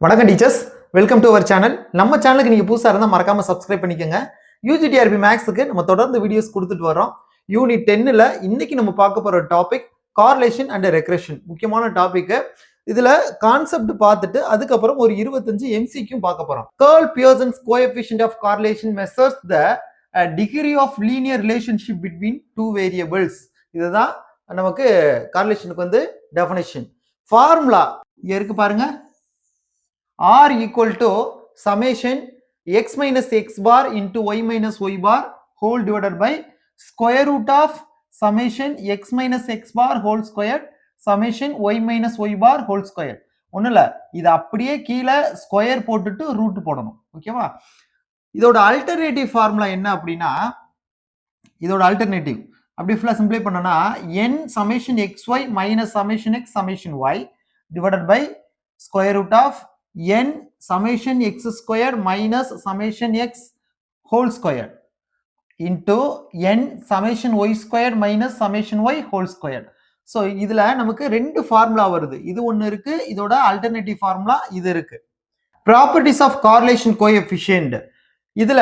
வணக்கம் teachers, welcome to our channel. நம்ம சேனலுக்கு நீங்கள் புதுசாக இருந்தால் மறக்காமல் சப்ஸ்கிரைப் பண்ணிக்கோங்க. யூஜிடிஆர்பி மேக்ஸுக்கு நம்ம தொடர்ந்து வீடியோஸ் கொடுத்துட்டு வரோம். யூனிட் 10ல் இன்னைக்கு நம்ம பார்க்க போகிற டாபிக் கார்லேஷன் அண்ட் ரெக்ரெஷன். முக்கியமான டாபிக்கு. இதில் கான்செப்ட் பார்த்துட்டு அதுக்கப்புறம் ஒரு 25 எம்சிக்கும் பார்க்க போகிறோம். Karl Pearson's coefficient of correlation measures the degree of linear relationship between two variables. இதுதான் நமக்கு கார்லேஷனுக்கு வந்து டெஃபினேஷன். ஃபார்முலா இருக்கு பாருங்க. R equal to summation x minus x bar into y minus y bar whole divided by square root of summation x minus x bar whole square summation y minus y bar whole square. ஒன்றும் இல்லை, இது அப்படியே கீழே square போட்டுட்டு root போடணும். ஓகேவா? இதோட alternative formula என்ன அப்படின்னா, இதோட அல்டர்னேட்டிவ் அப்படி ஃபுல்லாக சிம்பிளை பண்ணோம்னா n summation xy minus summation x summation y divided by square root of n summation x square minus summation x whole square into n summation y square minus summation y whole square. So இதுல நமக்கு ரெண்டு formula வருது. இது ஒன்று இருக்கு, இதோட alternative formula இது இருக்கு. Properties of correlation coefficient. இதுல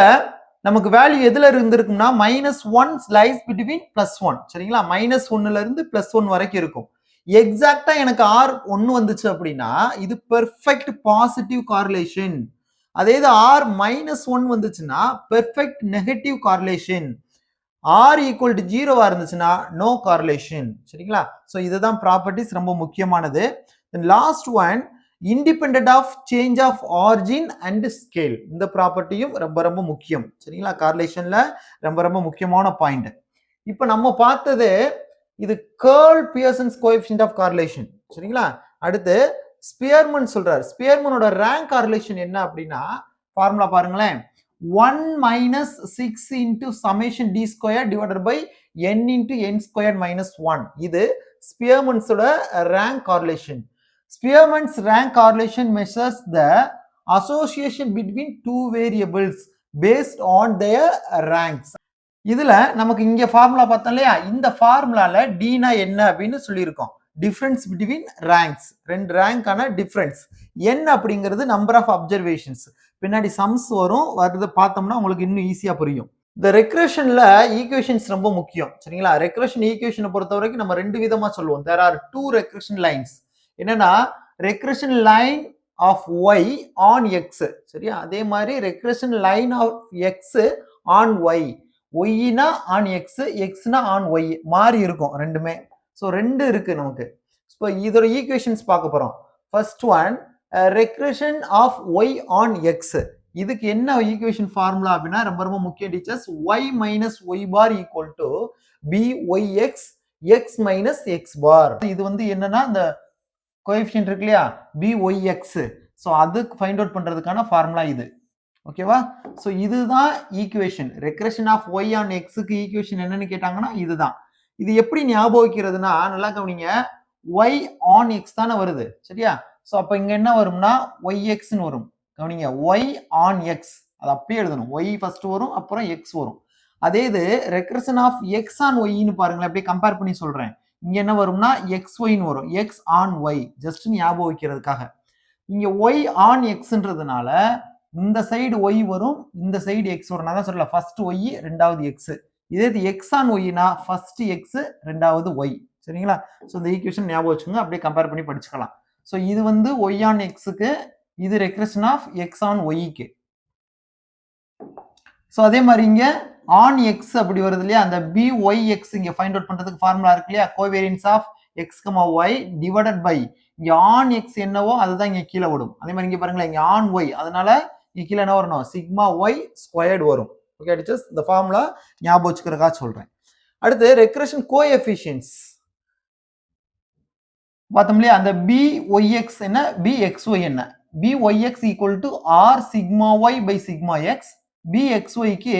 நமக்கு வேல்யூ எதுல இருந்திருக்கும்னா -1 லைஸ் பிட்வீன் +1. சரிங்களா? -1ல இருந்து +1 வரைக்கும் இருக்கும். எக்ஸாக்டா எனக்கு R 1 வந்துச்சு அப்படின்னா இது பெர்ஃபெக்ட் பாசிட்டிவ் கார்லேஷன். அதே இது R -1 வந்துச்சுன்னா பெர்ஃபெக்ட் நெகட்டிவ் கார்லேஷன். R = 0 இருந்துச்சுன்னா நோ கார்லேஷன். சரிங்களா? ஸோ இதுதான் ப்ராப்பர்ட்டிஸ், ரொம்ப முக்கியமானது. Last one, independent of change of origin and scale. இந்த ப்ராப்பர்ட்டியும் ரொம்ப ரொம்ப முக்கியம். சரிங்களா? கார்லேஷன்ல ரொம்ப ரொம்ப முக்கியமான பாயிண்ட். இப்போ நம்ம பார்த்தது இது curl Pearson's coefficient of correlation. சரிங்களா? அடுத்து ஸ்பியர்மன் சொல்றாரு. ஸ்பியர்மனோட ரேங்க் கார்லேஷன் என்ன அப்படின்னா ஃபார்முலா பாருங்களேன். 1 - 6 into summation d square divided by n into n squared minus 1. இது ஸ்பியர்மன்ஸோட rank correlation. Spearman's rank correlation measures the association between two variables based on their ranks. இதுல நமக்கு இங்க ஃபார்முலா பார்த்தோம் இல்லையா? இந்த ஃபார்முலால டீனா என்ன அப்படின்னு சொல்லியிருக்கோம். டிஃபரன்ஸ் பிட்வீன் ரேங்க்ஸ், ரெண்டு ரேங்கான டிஃபரன்ஸ். n அப்படிங்கிறது நம்பர் ஆஃப் அப்சர்வேஷன்ஸ். பின்னாடி சம்ஸ் வரும், வருது பார்த்தோம்னா உங்களுக்கு இன்னும் ஈஸியா புரியும். இந்த ரெக்ரெஷன்ல ஈக்குவேஷன்ஸ் ரொம்ப முக்கியம். சரிங்களா? ரெக்ரெஷன் ஈக்குவேஷனை பொறுத்த வரைக்கும் நம்ம ரெண்டு விதமா சொல்லுவோம். There are two regression lines. என்னன்னா regression line of y on x. சரியா? அதே மாதிரி regression line of x on y. ஒய்னா ஆன் எக்ஸ், எக்ஸ்னா ஆன் ஒய் மாறி இருக்கும் ரெண்டுமே. ஸோ ரெண்டு இருக்கு நமக்கு. இப்போ இதோட ஈக்குவேஷன்ஸ் பார்க்க போறோம். First one, regression of Y on X. இதுக்கு என்ன ஈக்குவேஷன் ஃபார்முலா அப்படின்னா ரொம்ப ரொம்ப முக்கியம் teachers. Y minus Y bar equal to b Y X X minus X bar. இது வந்து என்னன்னா இந்த கோஎஃபிஷியன்ட் இருக்கு இல்லையா, பி ஒய் எக்ஸ். ஸோ அதுக்கு ஃபைண்ட் அவுட் பண்றதுக்கான ஃபார்முலா இது. ஓகேவா? சோ இதுதான் equation. Regression of y on x க்கு ஈக்குவேஷன் என்னன்னு கேட்டாங்கன்னா இதுதான். இது எப்படி ஞாபகம் வைக்கிறதுனா நல்லா கவனிங்க. y ஆன் x தானே வருது. சரியா? சோ அப்ப இங்க என்ன வரும்னா yx ன்னு வரும். கவனிங்க, y ஆன் x. அது அப்படியே எழுதணும். y ஃபர்ஸ்ட் வரும், அப்புறம் x வரும். அதே இது regression of x on y ன்னு பாருங்களேன், அப்படியே கம்பேர் பண்ணி சொல்றேன். இங்க என்ன வரும்னா xy ன்னு வரும். x ஆன் y ஜஸ்ட் ஞாபகம் வைக்கிறதுக்காக. இங்க y ஆன் xன்றதுனால இந்த சைடு y வரும், இந்த சைடு x வரும். நான் தான் சொல்லல, ஃபர்ஸ்ட் y ரெண்டாவது x. இதே இது x ஆன் y னா ஃபர்ஸ்ட் x ரெண்டாவது y. சரிங்களா? சோ இந்த ஈக்குவேஷன் ஞாபகம் வச்சுக்கோங்க, அப்படியே கம்பேர் பண்ணி படிச்சுக்கலாம். சோ இது வந்து y ஆன் x க்கு, இது regression of x on y க்கு. சோ அதே மாதிரி இங்க ஆன் x அப்படி வருது இல்லையா, அந்த byx இங்க ஃபைண்ட் அவுட் பண்றதுக்கு ஃபார்முலா இருக்கு இல்லையா, covariance of x, y divided by இங்க ஆன் x என்னவோ அதுதான் இங்க கீழே வரும். அதே மாதிரி இங்க பாருங்களேன், இங்க ஆன் y, அதனால இங்க கீழே என்ன வரணும், சிக்மா ஒய் ஸ்கொயர்டு வரும். ஓகே டீச்சர்ஸ், இந்த ஃபார்முலா ஞாபகம் வச்சுக்கிறதுக்காக சொல்றேன். அடுத்து ரெக்ரெஷன் கோஎஃபிஷியன்ட்ஸ் பார்த்தோம் இல்லையா, அந்த byx என்ன, bxy என்ன. byx equal to r sigma y by sigma x, bxy க்கு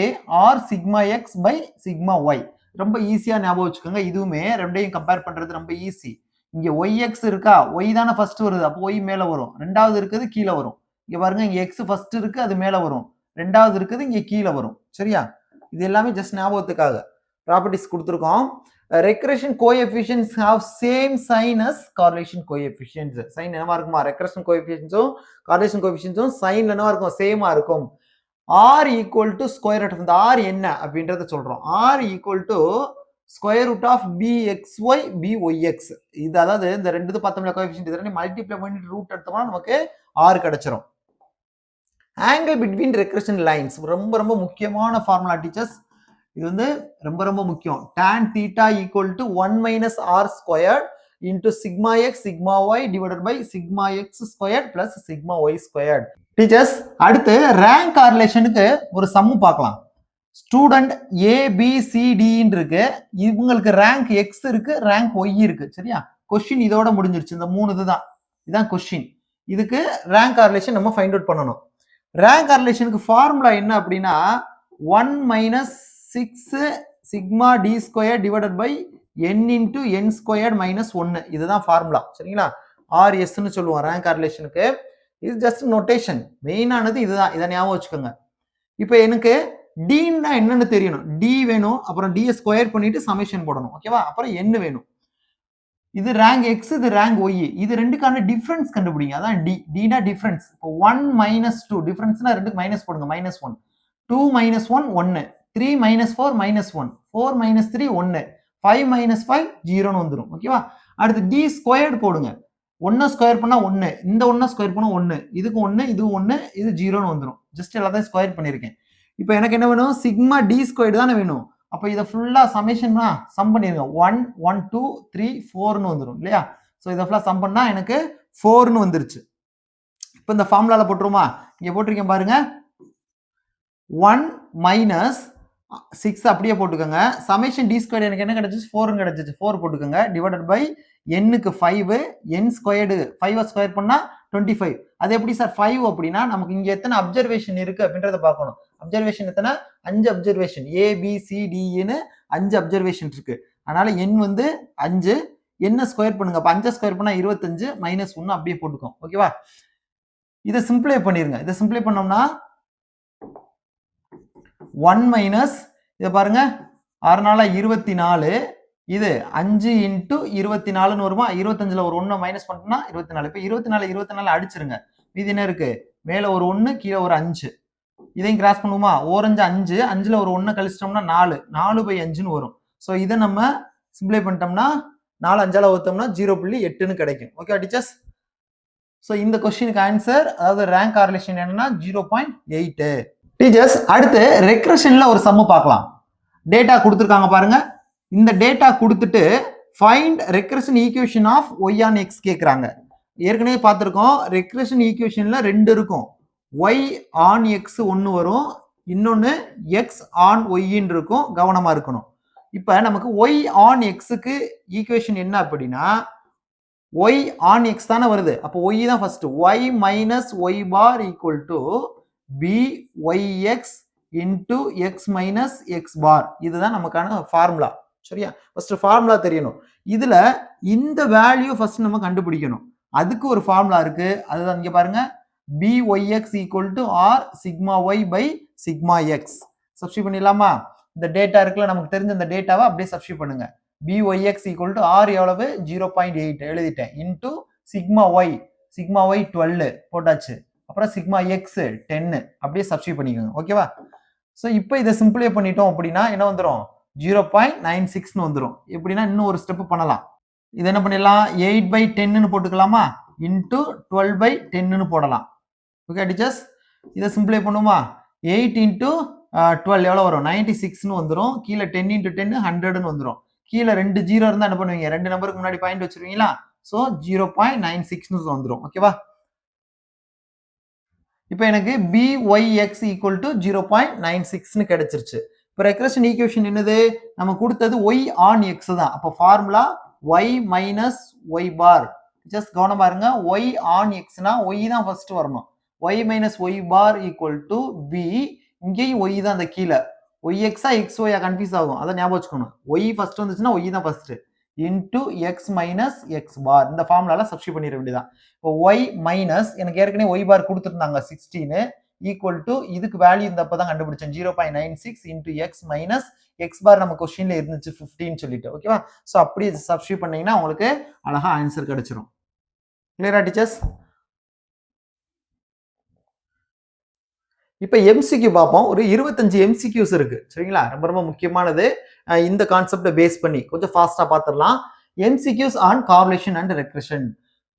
r sigma x by sigma y. ரொம்ப ஈஸியா ஞாபகம் வச்சுக்கோங்க. இதுவுமே ரெண்டையும் கம்பேர் பண்றது ரொம்ப ஈஸி. இங்க yx இருக்கா, y தானே ஃபர்ஸ்ட் வருது, அப்போ y மேல வரும். ரெண்டாவது இருக்குது கீழே வரும். இங்க பாருங்க, இங்க x ஃபர்ஸ்ட் இருக்கு, அது மேல வரும். ரெண்டாவது இருக்குது இங்க கீழே வரும். சரியா? இது எல்லாமே ஜஸ்ட் ஞாபகத்துக்காக ப்ராப்பர்ட்டிஸ் கொடுத்துருக்கோம். regression coefficients have same sign as correlation coefficients. Sign என்னவா இருக்குமா? regression coefficientsம் correlation coefficientsம் sign என்னவா இருக்கும்? சேமா இருக்கும். R equal to square root of இந்த R என்ன அப்படின்றத சொல்றோம். R equal to square root of bxy byx. இது அதாவது இந்த ரெண்டு பார்த்தோம்ல கோஎஃபிஷியன்ட் இதனை மல்டிப்ளை பண்ணிட்டு ரூட் எடுத்தோம்னா நமக்கு R கிடைச்சிரும். ஆங்கிள் பிட்வீன் ரெக்ரெஷன் லைன்ஸ் ரொம்ப ரொம்ப முக்கியமான ஃபார்முலா டீச்சர்ஸ். இது வந்து ரொம்ப ரொம்ப முக்கியம். tan theta equal to 1 minus r squared into sigma x sigma y divided by sigma x squared plus sigma y squared. Teachers அடுத்து ரேங்க் கார்லேஷனுக்கு ஒரு சம்மு பார்க்கலாம். ஸ்டூடெண்ட் ஏபிசிடின்னு இருக்கு, இவங்களுக்கு ரேங்க் எக்ஸ் இருக்கு, ரேங்க் ஒய் இருக்கு. சரியா? கொஸ்டின் இதோட முடிஞ்சிருச்சு. இந்த மூணு இதுதான் கொஸ்டின். இதுக்கு ரேங்க் கார்லேஷன் நம்ம ஃபைண்ட் அவுட் பண்ணணும். ரேங்க் கார்லேஷனுக்கு ஃபார்முலா என்ன அப்படின்னா 1 minus 6 sigma d square divided by n into n squared minus 1. இதுதான் ஃபார்முலா. சரிங்களா? RS ன்னு சொல்லுவோம் ரேங்க் கார்லேஷனுக்கு. இது ஜஸ்ட் நோட்டேஷன். மெயினானது இதுதான். இதை ஞாபகம் வச்சுக்கோங்க. இப்போ எனக்கு டீன்னா என்னன்னு தெரியணும். டி வேணும், அப்புறம் டியை ஸ்கொயர் பண்ணிட்டு சமேஷன் போடணும். ஓகேவா? அப்புறம் n வேணும். இது ரேங்க் எக்ஸ், இது ரேங்க் ஒய். இது ரெண்டுக்கான டிஃபரன்ஸ் கண்டுபிடிங்க. அதான் டி. டினா டிஃபரன்ஸ். இப்போ 1 minus 2 டிஃபரன்ஸ்னா ரெண்டுக்கு மைனஸ் போடுங்க. -1 2 minus 1 1 3 minus 4 -1 4 minus 3 1 5 minus 5 0ன்னு வந்துடும். ஓகேவா? அடுத்து டி ஸ்கொயர்டு போடுங்க. 1 ஸ்கொயர் பண்ணா 1, இந்த 1 ஸ்கொயர் பண்ணா 1, இதுக்கு 1 இது 1 இது 0ன்னு வந்துடும். ஜஸ்ட் எல்லாத்தையும் ஸ்கொயர் பண்ணியிருக்கேன். இப்போ எனக்கு என்ன வேணும்? சிக்மா டி ஸ்கொயர்டு தானே வேணும். அப்போ இதை ஃபுல்லா சமேஷன்னா சம் பண்ணிருங்க. 1 1 2 3 4ன்னு வந்துடும் இல்லையா? ஸோ இதை ஃபுல்லா சம் பண்ணா எனக்கு 4ன்னு வந்துருச்சு. இப்போ இந்த ஃபார்முலால போட்டுருமா? இங்க போட்டிருக்கேன் பாருங்க. 1 minus 6 அப்படியே போட்டுக்கோங்க. சமேஷன் டி ஸ்கொயர் எனக்கு என்ன கிடைச்சிச்சு? 4 கிடைச்சிச்சு. 4 போட்டுக்கோங்க. டிவைடட் பை n-க்கு 5, n ஸ்கொயர்டு 5 ஸ்கொயர் பண்ணா 25. அது எப்படி சார் 5 அப்படின்னா நமக்கு இங்க எத்தனை அப்சர்வேஷன் இருக்கு அப்படின்றத பார்க்கணும். அப்சர்வேஷன் எத்தனை? 5 observation. A B C D ன்னு 5 அப்சர்வேஷன் இருக்கு. அதனால n வந்து 5, n ஸ்கொயர் பண்ணுங்க. அப்ப 5 ஸ்கொயர் பண்ணா 25 -1 அப்படியே போட்டுக்கோம். ஓகேவா? இதை சிம்பிளை பண்ணிருங்க. இதை சிம்பிளை பண்ணோம்னா 1 minus இதை பாருங்க 6 நாளா 24, இது 5 into 24ன்னு வருமா? 25ல ஒரு 1 மைனஸ் பண்ணிட்டோம்னா 24. இப்போ 24 அடிச்சிருங்க. இது என்ன இருக்கு? மேல ஒரு 1 கீழே ஒரு 5. இதையும் கிராஸ் பண்ணுவோமா? ஓரஞ்சு 5, 5ல ஒரு 1 கழிச்சிட்டோம்னா 4 4/5ன்னு வரும். ஸோ இதை நம்ம சிம்பிளை பண்ணிட்டோம்னா 4 5ஆல வகுத்தோம்னா 0.8ன்னு கிடைக்கும். Okay teachers? ஸோ இந்த கொஸ்டினுக்கு ஆன்சர், அதாவது ரேங்க் கார்லேஷன் என்னன்னா 0.8. டீச்சர்ஸ் அடுத்து ரெக்ரெஷன்ல ஒரு சம்மு பார்க்கலாம். டேட்டா கொடுத்துருக்காங்க பாருங்க. இந்த டேட்டா கொடுத்துட்டு find regression equation of Y on X கேட்குறாங்க. ஏற்கனவே பார்த்துருக்கோம். ரெக்ரெஷன் ஈக்குவேஷன்ல 2 இருக்கும். ஒய் ஆன் எக்ஸ் ஒன்று வரும், இன்னொன்று எக்ஸ் ஆன் ஒய்ன்னு இருக்கும். கவனமா இருக்கணும். இப்போ நமக்கு ஒய் ஆன் எக்ஸுக்கு ஈக்குவேஷன் என்ன அப்படின்னா ஒய் ஆன் எக்ஸ் தானே வருது. அப்போ ஒய் தான் first. Y minus Y bar equal to byx into x minus x bar. இதுதான் நமக்கான ஃபார்முலா. சரியா? ஃபர்ஸ்ட் ஃபார்முலா தெரியணும். இதுல இந்த வேல்யூ ஃபர்ஸ்ட் நம்ம கண்டுபிடிக்கணும். அதுக்கு ஒரு ஃபார்முலா இருக்கு. அதுதான் இங்க பாருங்க. byx equal to r sigma y by sigma x. Substitute பண்ணிடலாமா? இந்த டேட்டா இருக்குல்ல, நமக்கு தெரிஞ்ச இந்த டேட்டாவை அப்படியே சப்ஸ்டிட்யூட் பண்ணுங்க. byx equal to r எவ்வளவு? 0.8 எழுதிட்டேன். into sigma y 12 போட்டாச்சு. அப்புறம் சிக்மா எக்ஸ் 10 அப்படியே சப்ஸ்டிட்யூட் பண்ணிக்கோங்க. ஓகேவா? ஸோ இப்போ இதை சிம்பிளை பண்ணிட்டோம் அப்படின்னா என்ன வந்துடும்? 0.96ன்னு வந்துடும். எப்படின்னா இன்னும் ஒரு ஸ்டெப் பண்ணலாம். இது என்ன பண்ணிடலாம்? 8/10ன்னு போட்டுக்கலாமா? இன்டூ 12/10ன்னு போடலாம். Okay teachers? இதை சிம்பிளை பண்ணுமா? 8 into 12 எவ்வளோ வரும்? 96ன்னு வந்துடும். கீழே 10 into 10 100ன்னு வந்துடும். கீழே 2 0 இருந்தால் என்ன பண்ணுவீங்க? 2 நம்பருக்கு முன்னாடி பாயிண்ட் வச்சிருவீங்களா? ஸோ 0.96ன்னு வந்துடும். ஓகேவா? இப்போ எனக்கு byx equal to 0.96ன்னு கிடைச்சிருச்சு. இப்போ ரெக்ரெஷன் ஈக்குவேஷன் என்னது? நம்ம கொடுத்தது y on x தான். அப்போ formula y minus y bar. Just கவனமா இருங்க. y on xனா y தான் ஃபர்ஸ்ட் வரணும். y minus y bar equal to b. இங்கேயும் y தான் அந்த கீழே. yx xy கன்ஃபியூஸ் ஆகும். அதை ஞாபகம் வச்சுக்கணும். y ஃபர்ஸ்ட் வந்துச்சுன்னா y தான் first. into x minus x bar. இந்த ஃபார்முலால சப்ஸ்டிட்யூட் பண்ணிட வேண்டியதான். இப்போ y மைனஸ் எனக்கு ஏற்கனவே y பார் கொடுத்துருந்தாங்க 16. ஈக்குவல் டு இதுக்கு வேல்யூ இந்த அப்பதான் கண்டுபிடிச்சேன் 0.96 இன்டூ எக்ஸ் மைனஸ் எக்ஸ் பார் நம்ம கொஸ்டின்ல இருந்துச்சு 15 சொல்லிட்டு ஓகேவா. ஸோ அப்படி சப்ஸ்டியூட் பண்ணீங்கன்னா உங்களுக்கு அழகா ஆன்சர் கிடைச்சிரும். கிளியரா டீச்சர்ஸ்? இப்போ எம்சிக்யூ பார்ப்போம். ஒரு 25 எம்சிக்யூஸ் இருக்கு சரிங்களா. ரொம்ப ரொம்ப முக்கியமானது. இந்த கான்செப்டை பேஸ் பண்ணி கொஞ்சம் ஃபாஸ்டா பார்த்துடலாம். MCQs on correlation and regression.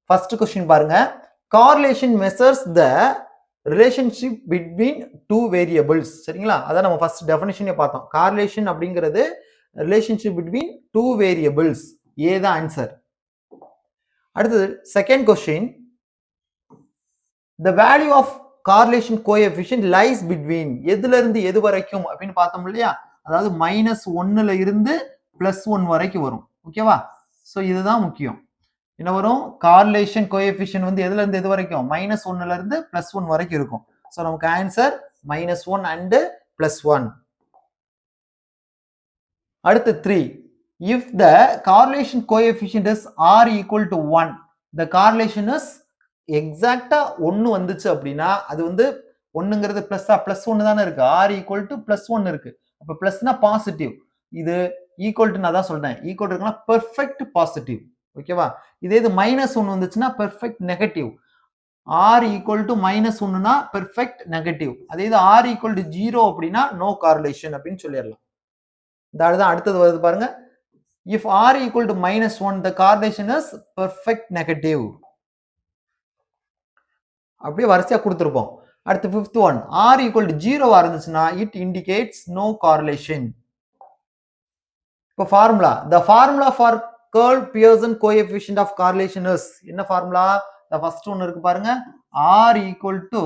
First question பாருங்க. Correlation measures the relationship between two variables சரிங்களா. அதான் நம்ம ஃபர்ஸ்ட் டெஃபினிஷனே பார்த்தோம். கார்லேஷன் அப்படிங்கிறது relationship between two variables. A தான் ஆன்சர். அடுத்தது second question. The value of correlation coefficient lies between எதுல இருந்து எது வரைக்கும் அப்படின்னு பார்த்தோம் இல்லையா. அதாவது -1ல இருந்து +1 வரைக்கும் வரும் ஓகேவா. ஸோ இதுதான் முக்கியம். என்ன வரும்? கார்லேஷன் கோஎஃபிஷியன்ட் வந்து எதுல இருந்து எது வரைக்கும் -1ல இருந்து +1 வரைக்கும் இருக்கும். ஸோ நமக்கு ஆன்சர் -1 and +1. அடுத்து 3. If the correlation coefficient is r equal to 1, the correlation is எக்ஸாக்டா 1 வந்துச்சு அப்படின்னா அது வந்து 1ங்கிறது +1 தானே இருக்கு. r equal to +1 இருக்கு. அப்ப பிளஸ்னா பாசிட்டிவ். இது ஈக்குவல் டு நான் தான் சொல்றேன். ஈக்குவல் இருக்குன்னா பெர்ஃபெக்ட் பாசிட்டிவ் ஓகேவா. இதே இது -1 வந்துச்சுன்னா perfect negative. r equal to -1னா பெர்ஃபெக்ட் நெகட்டிவ். அதே இது r equal to 0 அப்படின்னா நோ கார்லேஷன் அப்படின்னு சொல்லிடலாம். இதான் அடுத்தது வருது பாருங்க. If r equal to -1, the correlation is perfect negative. அப்படியே வரிசையா கொடுத்திருப்போம். அடுத்து 5th one, r equal to 0 இருந்துச்சுன்னா it indicates no correlation. இப்போ formula, the formula for Pearson coefficient of correlation is என்ன ஃபார்முலா? the first one இருக்கு பாருங்க. r equal to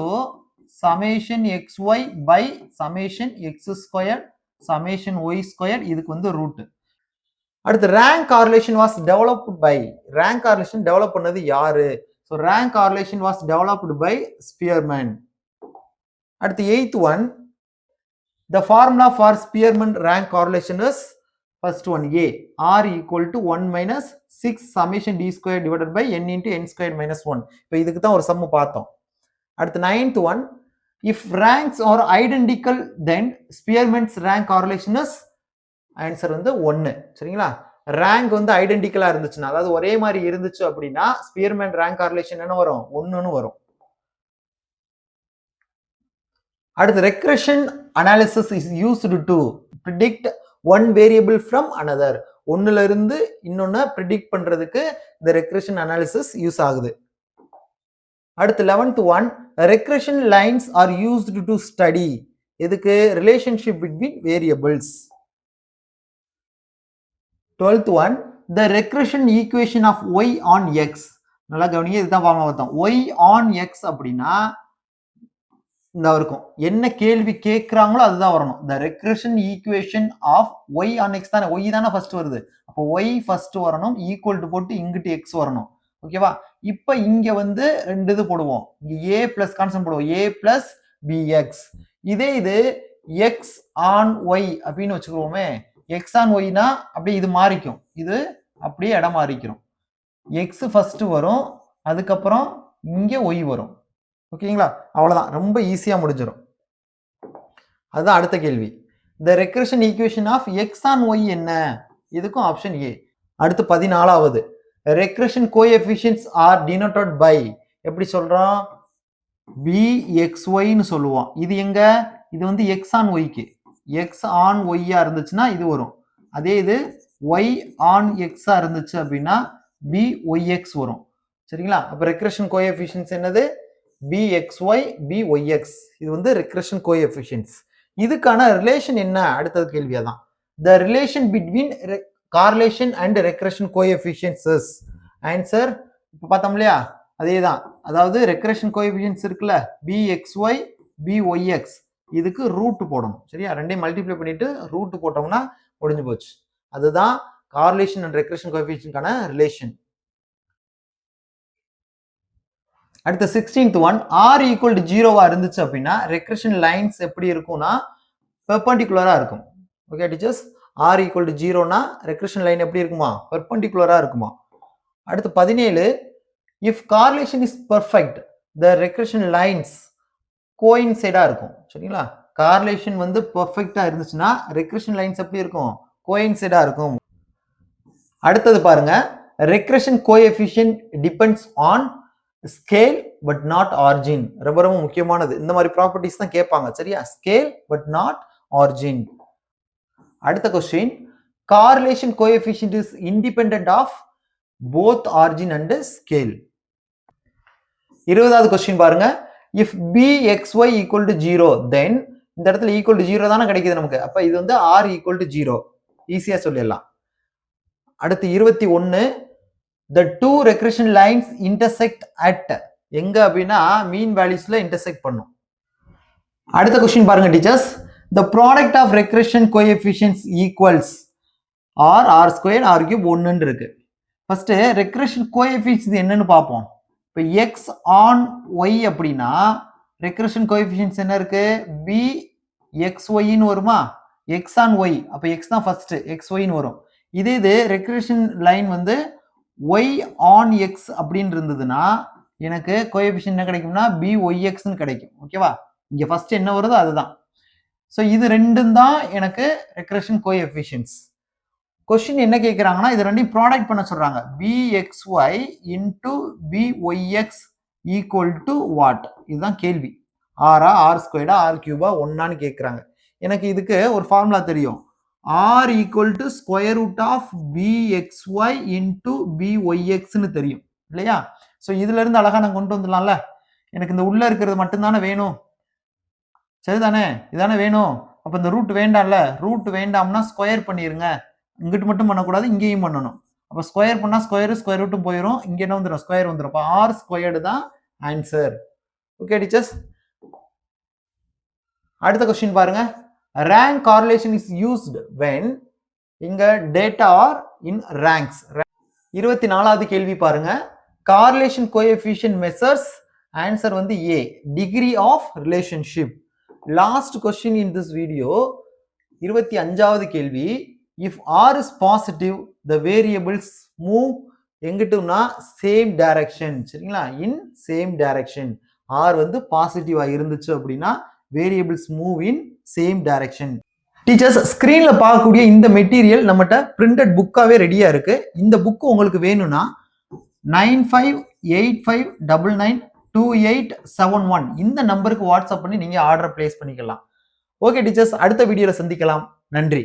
summation xy by summation x squared summation y squared. இதுக்கு வந்து root. அடுத்து rank correlation was developed by, rank correlation develop பண்ணது யாரு? So rank correlation was developed by Spearman. அடுத்து 8th one, the formula for Spearman rank correlation is first one A, r equal to 1 minus 6 summation d squared divided by n into n squared minus 1. இப்போ இதுக்கு தான் ஒரு some பார்த்தோம். அடுத்து 9th one, if ranks are identical then Spearman's rank correlation is answer வந்து 1 சரிங்களா. Rank வந்து ஐடென்டிக்கலா இருந்துச்சுன்னா அதாவது ஒரே மாதிரி இருந்துச்சு அப்படின்னா ஸ்பியர்மேன் ரேங்க் கார்லேஷன் என்ன வரும்? 1ன்னு வரும். அடுத்து regression analysis is used to predict one variable from another. ஒன்னுல இருந்து இன்னொன்னு predict பண்றதுக்கு இந்த ரெக்ரெஷன் அனாலிசிஸ் யூஸ் ஆகுது. அடுத்து 11th one, regression lines are used to study எதுக்கு? relationship between variables. 12th one, the regression equation of y on x. நல்லா கவனிங்க, இதுதான் ஃபார்முலா பார்த்தோம். y on x அப்படின்னா இந்த இருக்கும். என்ன கேள்வி கேட்கறாங்களோ அதுதான் வரணும். the regression equation of y on x தானே, y தானே ஃபர்ஸ்ட் வருது. அப்போ y ஃபர்ஸ்ட் வரணும், ஈக்குவல் டு போட்டு இங்கிட்டு x வரணும் ஓகேவா. இப்போ இங்க வந்து ரெண்டு இது போடுவோம். இங்க a பிளஸ் கான்ஸ்டன்ட் போடுவோம், a பிளஸ் bx. இதே இது x on y அப்படின்னு வச்சுக்குவோமே. x on y னா அப்படியே இது மாறிக்கும், இது அப்படியே இடம் மாறிக்கிறோம். x ஃபர்ஸ்ட் வரும், அதுக்கப்புறம் இங்க y வரும் ஓகேங்களா. அவ்வளவுதான், ரொம்ப ஈஸியா முடிஞ்சிடும். அதுதான் அடுத்த கேள்வி. the regression equation of x on y என்ன? இதுக்கும் ஆப்ஷன் A. அடுத்து 14வது, regression coefficients are denoted by எப்படி சொல்றோம்? bxy ன்னு சொல்லுவோம். இது எங்க? இது வந்து x on y க்கு. x on y இருந்துச்சுன்னா இது வரும். அதே இது y on x இருந்துச்சு அப்படின்னா byx வரும் சரிங்களா. அப்ப regression coefficients என்னது? bxy byx. இது வந்து regression coefficients. இதுக்கான ரிலேஷன் என்ன? அடுத்த கேள்வி அதான். the relation between correlation and regression coefficients is answer. இப்ப பார்த்தோம் இல்லையா, அதேதான். அதாவது regression coefficients இருக்குல்ல, bxy byx, இதுக்கு ரூட் போடணும் சரியா. ரெண்டையும் மல்டிப்ளை பண்ணிட்டு ரூட் போட்டோம்னா முடிஞ்சு போச்சு. அதுதான் கார்லேஷன் அண்ட் ரெக்ரெஷன் கோஎஃபிஷியன்ட்கான ரிலேஷன். அடுத்த 16th one, r equal to 0 இருந்துச்சு அப்படின்னா ரெக்ரெஷன் லைன்ஸ் எப்படி இருக்கும்னா பெர்பெண்டிகுலரா இருக்கும் okay teachers. r equal to 0னா ரெக்ரெஷன் லைன் எப்படி இருக்குமா? பெர்பெண்டிகுலரா இருக்குமா. அடுத்து 17, if correlation is perfect the regression lines கோயின்சைடா இருக்கும். சரிங்களா? கார்லேஷன் வந்து பெர்ஃபெக்ட்டா இருந்துச்சுன்னா ரெக்ரெஷன் லைன்ஸ் எப்படி இருக்கும்? கோயின்சைடா இருக்கும். அடுத்தது பாருங்க, regression coefficient depends on scale but not origin. ரொம்ப ரொம்ப முக்கியமானது. இந்த மாதிரி ப்ராப்பர்ட்டிஸ் தான் கேட்பாங்க. சரியா? Scale but not origin. அடுத்த question, correlation coefficient is independent of both origin and scale. 20வது கொஸ்டின் பாருங்க, if bxy equal to 0 then இந்த இடத்துல ஈக்குவல் டு 0 தானே கிடைக்குது நமக்கு. அப்ப இது வந்து r equal to 0. ஈஸியா சொல்லிடலாம். அடுத்து 21, the two regression lines intersect at எங்க அப்படின்னா மீன் வேல்யூஸ்ல இன்டர்செக்ட் பண்ணும். அடுத்த கொஸ்டின் பாருங்க teachers, the product of regression coefficients equals r squared r cube 1 இருக்கு. ஃபர்ஸ்ட் ரெக்ரெஷன் கோஎஃபிஷியன்ட்ஸ் என்னன்னு பார்ப்போம். இப்போ x on y அப்படின்னா ரெக்ரெஷன் கோஎஃபிஷியன்ட்ஸ் என்ன இருக்கு? bxy ன்னு வருமா? x on y, அப்ப x தான் ஃபர்ஸ்ட், xy ன்னு வரும். இது ரெக்ரெஷன் லைன் வந்து y on x அப்படின்னு இருந்ததுன்னா எனக்கு கோஎஃபிஷியன்ட் என்ன கிடைக்கும்னா byx ன்னு கிடைக்கும். ஓகேவா? இங்க ஃபர்ஸ்ட் என்ன வருதோ அதுதான். ஸோ இது ரெண்டும் தான் எனக்கு ரெக்ரெஷன் கோஎஃபிஷியன்ட்ஸ். கொஸ்டின் என்ன கேட்குறாங்கன்னா இது ரெண்டையும் ப்ராடக்ட் பண்ண சொல்றாங்க. bxy into byx equal to what? இதுதான் கேள்வி. ஆரா, ஆர் ஸ்கொயர்டா, ஆர் கியூபா, ஒன்னான்னு கேட்குறாங்க. எனக்கு இதுக்கு ஒரு ஃபார்முலா தெரியும். r equal to square root of bxy into byxன்னு தெரியும் இல்லையா? ஸோ இதுல இருந்து அழகா நான் கொண்டு வந்துடலாம்ல. எனக்கு இந்த உள்ள இருக்கிறது மட்டும்தானே வேணும். சரிதானே? இதானே வேணும். அப்ப இந்த ரூட் வேண்டாம்ல. ரூட் வேண்டாம்னா ஸ்கொயர் பண்ணிருங்க. இங்கிட்டு மட்டும் பண்ணக்கூடாது, இங்கேயும் பண்ணணும். அப்ப ஸ்கொயர் பண்ணா ஸ்கொயர் ரூட்டும் போயிடும். இங்க என்ன வந்துடும்? ஸ்கொயர் வந்துடும். அப்ப ஆர் ஸ்கொயர்டு தான் ஆன்சர். Okay teachers. அடுத்த கொஸ்டின் பாருங்க, rank correlation is used when இங்க டேட்டா ஆர் இன் ரேங்க்ஸ். 24வது கேள்வி பாருங்க, கார்லேஷன் கோஎஃபிஷியன்ட் மெஷர்ஸ். ஆன்சர் வந்து A, degree of relationship. Last question in this video, 25வது கேள்வி, if r is positive the variables move எங்கிட்டுனா சேம் டைரக்ஷன். சரிங்களா? In same direction. r வந்து பாசிட்டிவா இருந்துச்சு அப்படின்னா variables move in same direction. Teachers, ஸ்கிரீன்ல பார்க்கக்கூடிய இந்த மெட்டீரியல் நம்மகிட்ட பிரிண்டட் புக்காவே ரெடியா இருக்கு. இந்த புக் உங்களுக்கு வேணும்னா 9585992871 இந்த நம்பருக்கு வாட்ஸ்அப் பண்ணி நீங்க ஆர்டர் பிளேஸ் பண்ணிக்கலாம். ஓகே டீச்சர்ஸ், அடுத்த வீடியோல சந்திக்கலாம். நன்றி.